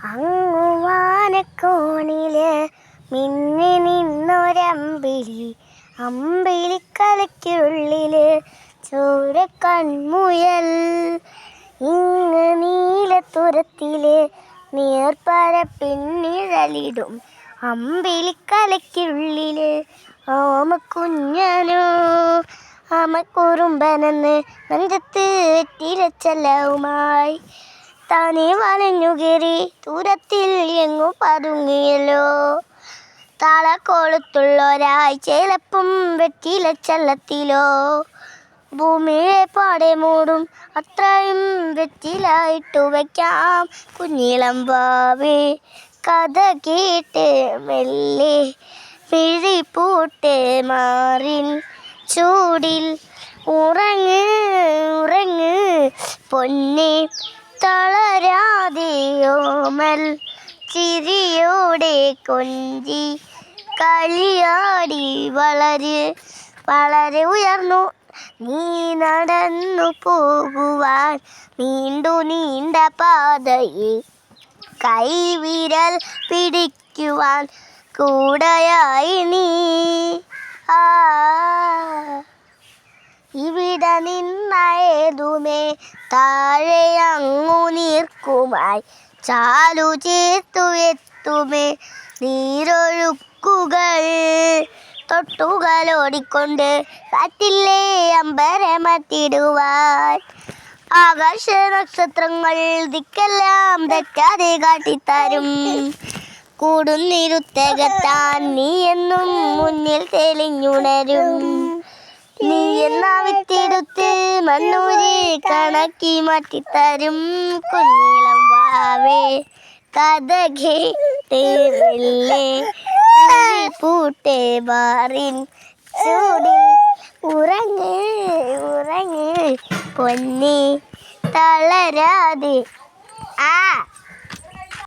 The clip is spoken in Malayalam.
അങ്ങുവാനക്കോണില് മിന്നി നിന്നൊരമ്പിളി, അമ്പിളിക്കലയ്ക്കുള്ളില് ചോരക്കൺമുയൽ. ഇങ്ങ് നീലത്തുരത്തില് നീർപ്പരപ്പിന്നിഴലിടും അമ്പിളിക്കലയ്ക്കുള്ളില് ഓമക്കുഞ്ഞനോ അമക്കുറുമ്പനെന്ന് നെഞ്ചത്ത് വെറ്റിലച്ചെല്ലവുമായി താനെ വളഞ്ഞുകേറി ദൂരത്തിൽ എങ്ങും പതുങ്ങിയല്ലോ. താളക്കോളത്തുള്ളൊരായി ചിലപ്പം വെറ്റിലച്ചെല്ലത്തിലോ ഭൂമിയെ പാടെ മൂടും അത്രയും വെറ്റിലായിട്ടു വയ്ക്കാം. കുഞ്ഞിളം വാവേ കഥ കേട്ട് മെല്ലെ മിഴിപൂട്ട് മാറിൻ ചൂടിൽ ഉറങ്ങ് ഉറങ്ങ് പൊന്നേ, തളരാതെ ഓമൽ ചിരിയോടെ കൊഞ്ചി കളിയാടി വളര് വളരെ ഉയർന്നു നീ നടന്നു പോകുവാൻ നീണ്ടു നീണ്ട പാതയിൽ കൈവിരൽ പിടിക്കുവാൻ കൂടെയായി നീ. ഇവിടെ നിന്നേതുമേ താഴെ അങ്ങു നീർക്കുമായി ചാലു ചേർത്തു എത്തുമേ നീരൊഴുക്കുകൾ. തൊട്ടുകളോടിക്കൊണ്ട് കാറ്റില്ലേ അമ്പരമത്തിടുവാൻ ആകാശ നക്ഷത്രങ്ങൾ ദിക്കെല്ലാം തെറ്റാതെ കാട്ടിത്തരും. കൂടുന്നിരുത്തകത്താൻ നീ എന്നും മുന്നിൽ തെളിഞ്ഞുണരും. നീ എന്ന വിത്തെടുത്ത് മണ്ണൂരി കണക്കി മാറ്റിത്തരും. കുഞ്ഞിളം വാവേ കഥ കേട്ട് മെല്ലെ പൂട്ടേ മാറിൻ ചൂടിൽ ഉറങ്ങ് ഉറങ്ങ് പൊന്നേ, തളരാതെ.